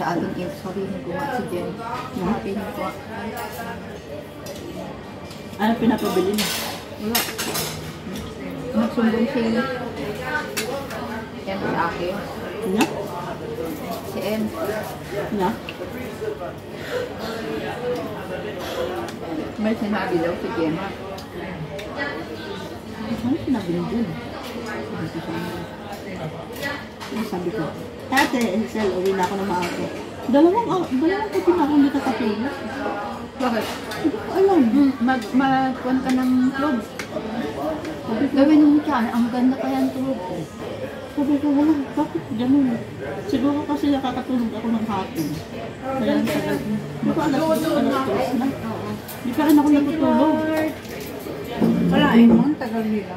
sa akin, sabihin ko nga si Jen. Sabihin ko. Ano pinapabili mo? Wala. Nagsumbong si yan sa akin. Na? Si M. Na? May sinabi daw si Gemma. Ano sinabi mo dun? Sabi ko, ate, Hazel, uwi na ako ng maaga. Dalawang gabi na ako hindi kakatulog. Bakit? Hindi ko alam. Magkuhan ka ng club. Gawin mo siya, ang ganda kaya ang tulog ko. Sabi ko, wala, bakit ganun? Siguro kasi nakakatulog ako ng hapon. Kaya ang tagal. Di ba alas 2 na? Di pa rin ako natutulog. Wala eh, ang tagal nila.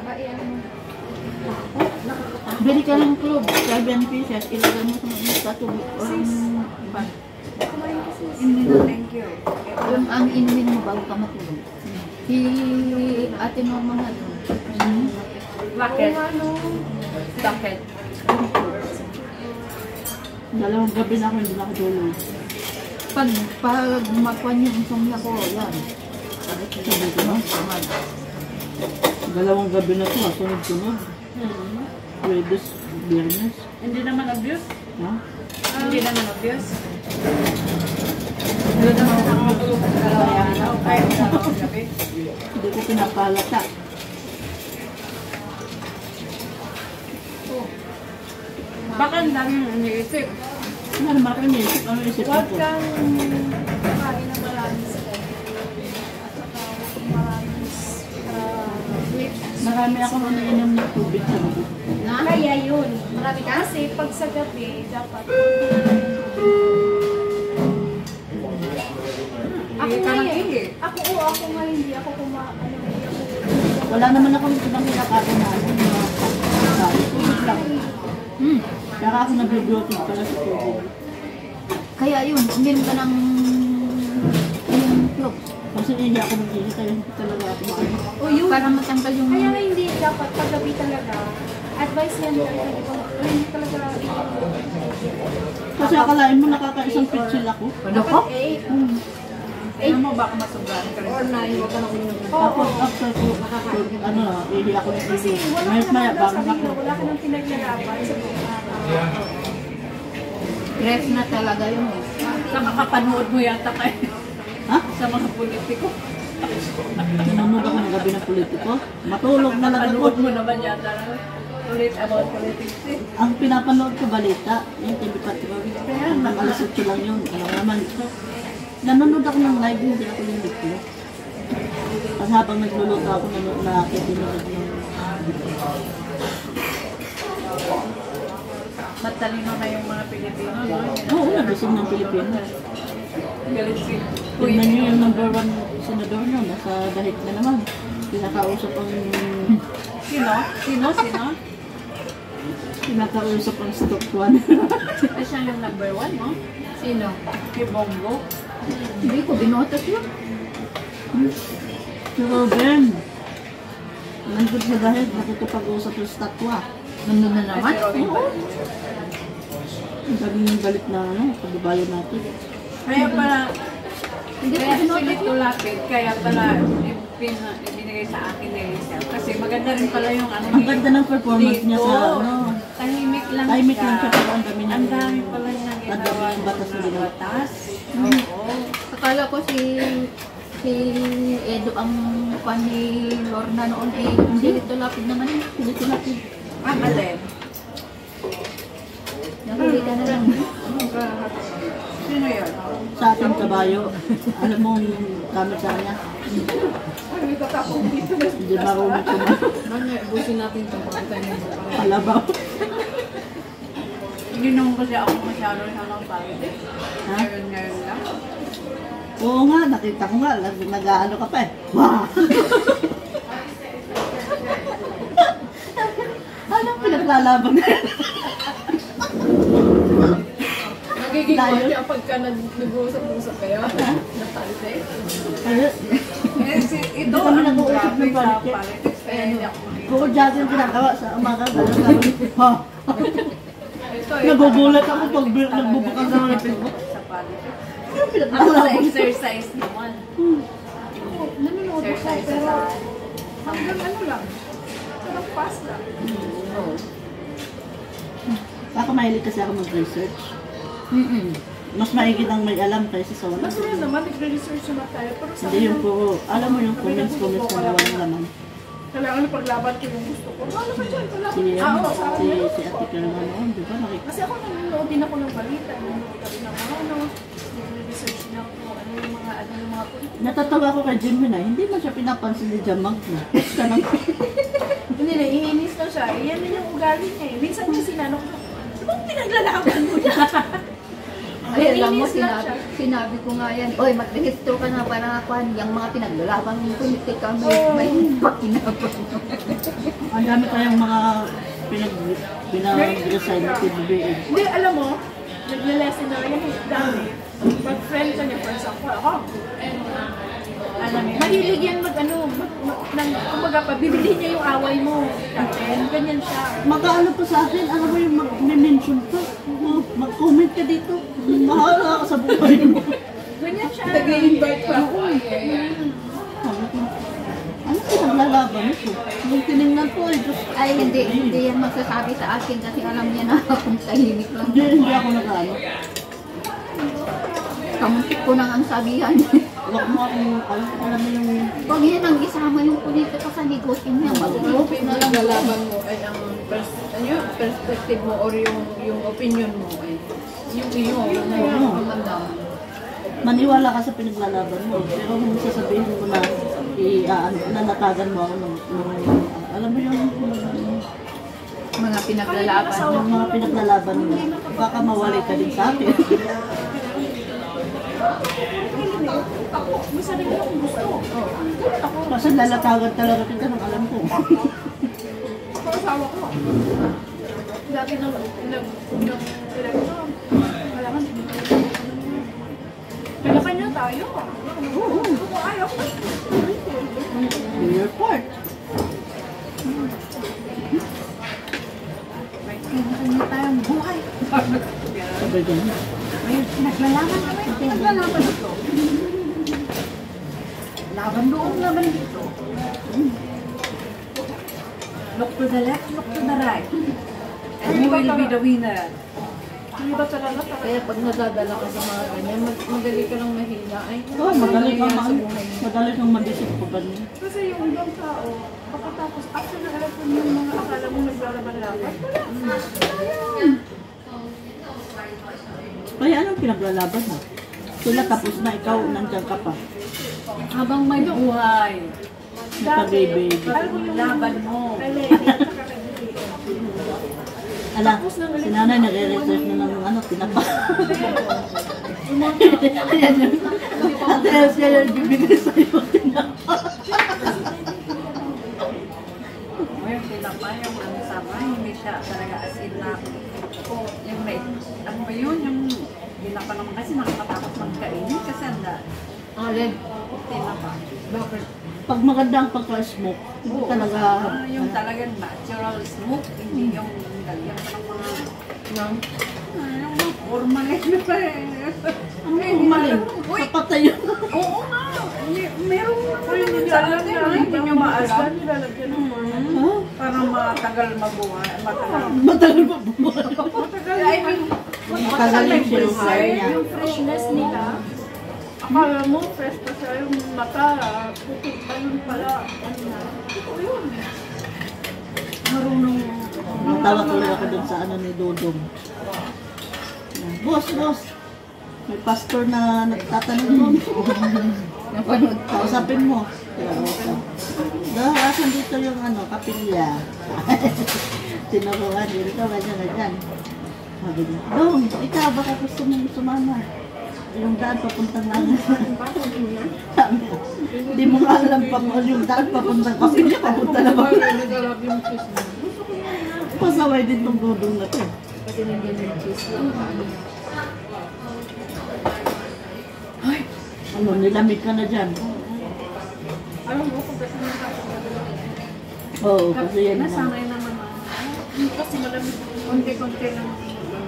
Bili ka ng club, 7 pieces, ilagay mo sa mga tatubig. Hindi na, thank you. Yung ang inumin mo bago ka matulog. Si Ate Norma nga doon. Bakit? Bakit? Dalawang gabi na ako hindi nakatulog. Pag magkuhan yung insomnia ko, yan. Sabi ko na, dalawang gabi na ito, sunod-sunod. Webes, Biyernes. Hindi naman abuse? Ha? Hindi naman abuse? Hindi naman nakakatulog ng dalawang araw kahit dalawang gabi. Hindi ko pinapalata. Baka ang daming iniisip. Ano naman ako iniisip? Ano isip ko? Huwag kang kain ng maraming Marami akong iniinom ng tubig sa loob. Kaya yun. Marami kasi pag sa gabi, dapat ako nga ako nga hindi ako Wala naman akong ibang kinakain na ako. Tubig lang. Kaya ako nag-bloated pala sa tubig. Kaya yun, uminom ka ng club. Kasi hindi ako mag-ihi, kaya hindi talaga ako makain. O yun. Para matanggal yung... Kaya nga hindi dapat paggabi talaga. Advice yan talaga. Hindi talaga. Kasi akalain mo nakakaisang pitsil ako. Ano ko? Ano mo baka masugan ka rin? Or 9, huwag ka na uminom. Tapos after ko, ihi ako ng Kasi tubig. wala Mayat ka maya, nang bago sabihin ako. mo, wala ka nang pinaglalaban sa buong araw. Ref na talaga yun eh. Sa makapanood mo yata kayo. Ha? Sa mga politiko. Nanonood ako ng gabi ng politiko. Matulog na lang ako. Panood mo naman yata about politics eh. Ang pinapanood ko balita, yung TV Patrol. Hanggang alas 8 lang yun. Ano naman. Nanonood ako ng live, hindi ako yung video. Kasi habang nagluluto ako, nakikinood ng Matalino na yung mga Pilipino, no? oo, nagising ng Pilipino. Galit si Tignan nyo yung number 1 senador nyo, nasa dahit na naman. Pinakausap ang... Sino? Pinakausap ang stock 1. Ay, siya yung number 1, no? Sino? Si Bongo. Hindi ko binotas yun. Si Robin. Nandun sa dahil, nakikipag-usap yung statwa. Nandun na naman? Oo. Ang daming galit na pagbabayo natin. Kaya pala, Hindi ko kaya binotas sila yun. tulapit, kaya pala ibinigay sa akin ni Rizal. Kasi maganda rin pala yung ano Ang ganda ng performance niya sa tahimik lang tahimik lang siya pero ang dami Ang dami pala niya ang dami ng batas na ginawa. batas. Oo. Akala ko si Edo ang pan ni Lorna noon eh. Hindi ito lapid naman eh. Hindi ko natin. Ang alin? Nakikita na lang. Sino yun? Sa ating kabayo, alam mo yung gamit sa kanya. Ay, may kakapong dito. Hindi marunong kumain. Busin natin ito. Palabaw. Hindi naman kasi ako masyado sa mga politics. Ha? Ngayon lang. Oo nga, nakita ko nga, nag-ano ka pa eh. Wow! Anong pinaglalaban na yan? Nagiging kaya pagka nag-uusap-usap kayo. Napalit ito kami ang nag-uusap ng grabe sa politics. politics. Kaya hindi ako Bukod dyan yung ginagawa sa umaga, gano'n. Ha? ito eh. Nagugulat ako pag nagbubukas na ng Facebook. Sa politics. Ano Ako sa pinaglalaban? exercise naman. Nanonood ako Exercise pero sa... hanggang ano lang. Parang fast lang. Oo. Ako mahilig kasi ako mag-research. Mm-mm. Mas maigit ang may alam kaysa sa wala. Mas rin naman, nagre-research naman tayo. Pero sa Hindi yung puro, alam mo yung comments na walang laman. kailangan na paglaban ko yung gusto ko. Ano ba dyan? Paglaban. Si, Oo, sa akin yun. si Ate Karen ano, di ba? Kasi ako nanonood din ako ng balita. Nanonood kami ng mga ano. Nagre-research din ako kung ano yung mga politika. Natatawa ko kay Jimmy na, hindi man siya pinapansin ni Jamag na. Basta lang. Hindi na, iinis na siya. Yan na yung ugali niya eh. Minsan niya sinanong ko, ano bang pinaglalaban mo dyan? Ay, alam mo, Iinis lang siya. sinabi ko nga yan, oy, mag-register ka na para kuhan, yung mga pinaglalabang ng politika, may pakinabang. Ang dami kayang mga pinag-resign na PBBM. Hindi, alam mo, nagle-lesson na yan eh. Dami. Pag friend ka niya, for example, ako, alam mo, mahilig yan kumbaga pa, bibili niya yung away mo. Ganyan siya. Mag-ano pa sa akin, alam mo yung mag-mention pa. Mag-comment ka dito. Mahala ka sa buhay mo. Ganyan siya. Nag-i-invite pa ako. Ano pinaglalaban ito? Nung tinignan ko eh, Diyos ko. Ay, hindi yan magsasabi sa akin kasi alam niya na akong tahimik lang. Hindi ako nag-ano. Kamuntik ko nang ang sabihan. Huwag mo akong, alam mo yung... Huwag yan ang isama yung politika sa negosyo niya. Yung pinaglalaban mo ay ang perspective mo or yung opinion mo ay yung Maniwala ka sa pinaglalaban mo. Pero kung sasabihin mo na nanatagan mo ako alam mo yung Mga pinaglalaban. yung mga pinaglalaban mo, baka mawalay ka din sa akin. Ako, may sarili akong gusto. Kasi lalatagan talaga kita ng alam ko. Ako, asawa ko. Dati nang election, kailangan kanya-kanya tayo. Kung ayaw ko, Do your part. kanya tayong buhay. Sabi ganyan. May pinaglalaban kami. Pinaglalaban ito. Laban doon, laban dito. look to the left, look to the right. And who will be the winner? Hindi ba talaga? Kaya pag nadadala ka sa mga ganyan, madali ka lang mahina. Ay, Oo, madali kang sa buhay mo. madali kang madisip pa ganyan. Kasi yung ibang tao, pagkatapos, after na election yung mga akala mo naglalaban-laban, wala. Kaya anong pinaglalaban mo? Sila tapos na, ikaw nandiyan ka pa. Habang may buhay, Napag-ibig. laban mo. Ala, si nanay nare-research na ng ano, tinapa. Ayan yun. Ate Elsie, yan yung bibigay sa'yo, tinapa. Ngayon, tinapa yung ano sama, hindi siya talaga as in na yung may, ano ba yun, yung tinapa naman kasi nakakatakot magkainin kasi anda. Alin? Tinapa. Bakit? Pag maganda ang pagka-smoke, hindi talaga... Yung talagang natural smoke, hindi yung lagyan pa ng mga yung mga formalin pa eh. Ang umaling, kapatay yun. Oo nga, meron Hindi sa alam atin, na, hindi nyo maalam. nilalagyan ng mga. Ha? Para matagal mabuhay, matagal. Matagal pa buhay. I mean, Matagal yung silver niya. Yung freshness nila, akala mo fresh pa siya yung mata, putik pa yun pala. Ano na? Ito yun. marunong. Natawa tuloy ako dun sa ano ni Dodong. Boss, boss! May pastor na nagtatanong mo. Napanood ko. Kausapin mo. Dahil asan dito yung ano, kapilya. Tinuruan dito, ganyan. Sabi niya, Dong, ikaw baka gusto mong sumama. Yung daan papuntang langit. Sabi niya, hindi mo nga alam pa mo yung daan papuntang kapilya, papunta na ba? Pasaway din tong Dodong na to. Kasi nandiyan yung cheese lang. Ano, nilamig ka na dyan. Alam mo kung kasi Oo, kasi yan naman. Nasanay naman ako. kasi malamig. Konti-konti lang.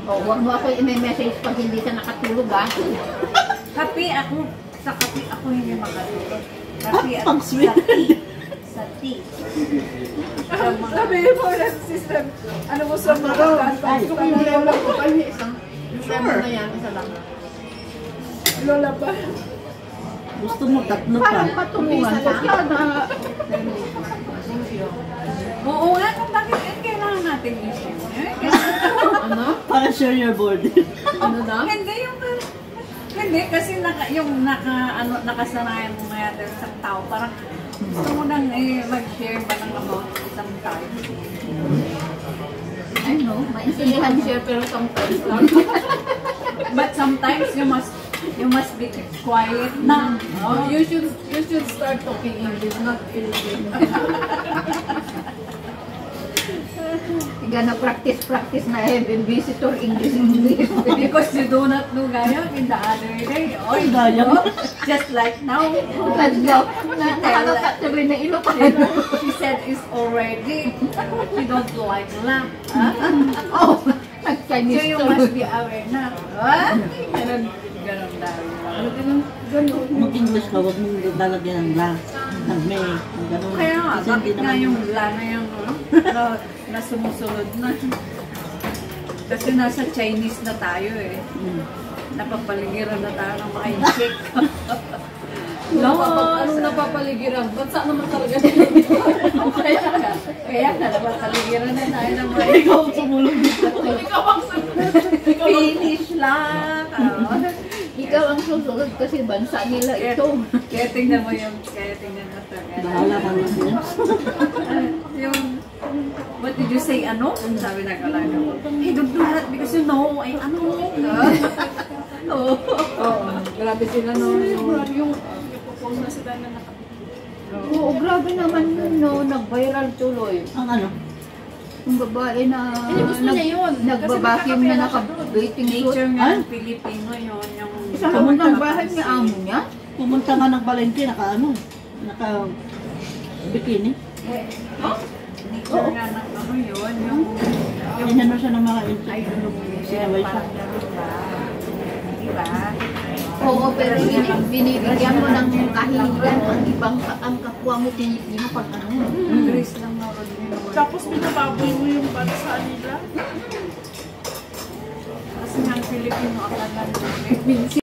Oh, huwag mo ako i-message pag hindi ka nakatulog ah. Kape ako, sa kape ako hindi makatulog. Kape at Pang sweet. sa tea. Sa tea. Sa mga, Sabi mo na sister, ano mo sa mga kanta? Kung yung lola ko, ay isang sure na yan, isa lang. Lola ba? Gusto mo tatlo pa. Parang patunguhan ka. oo nga, kung bakit kailangan natin i-share. Kasi, Ano? Para share your board. Ano na? hindi yung hindi kasi nakasanayan mo nga yata sa tao, parang gusto mo nang mag-share ba ng about isang tao. I know, maintindihan siya pero sometimes lang. But sometimes you must be quiet na. Oh, you should start talking English, not Filipino. Gana practice na heaven visitor English. Because you do not know gaya in the other day. Or Ay, gaya. just like now. Kadlaw. Nakakatuloy na Ilocano. She said it's already. She don't like lang. Huh? Oh, So nag-Chinese you tuloy. must be aware na. What? Ganun daw. Ganun. Mag-English ka, huwag mong lalagyan ng la. Ng may. Ng ganun. Kaya nga, Kasi bakit hindi nga naman- yung lana yung na sumusunod na. Kasi nasa Chinese na tayo eh. Napapaligiran na tayo ng mga insect. Anong napapaligiran? Ba't saan naman talaga? Kaya na napapaligiran na tayo ng mga Ikaw ang sumulong dito. Ikaw ang sagot. finish lang. Ikaw ang susunod kasi bansa nila ito. Kaya tingnan mo yung, kaya tingnan mo ito. Bahala ka na siya. Yung, what did you say, ano? Sabi na kalaga ko. Hey, don't do that because you know, ay ano. Oo. Oo, grabe sila no. Yung propose na sila na Oo, grabe naman yun, no. Nag-viral tuloy. Ang ano? Yung babae na gusto niya yun. nagbabakim Kasi na nakakapera naka-dating suit. Nature nga Ay? ng Pilipino yun. Yung, Sa loob ng bahay ni amo niya. Pumunta nga ng Valente, naka ano? Naka bikini. nature nga ng ano yun. Yung Inano siya ng mga ay insect. illumination. Sinaway siya. Parang ganun ba? Diba? Oo, pero binibigyan mo ng kahihiyan ang ibang ang kapwa mo Pilipino pag ano. Grace lang na rin yun. Tapos binababoy mo yung bansa nila. Kasi nga ang Pilipino akala nila.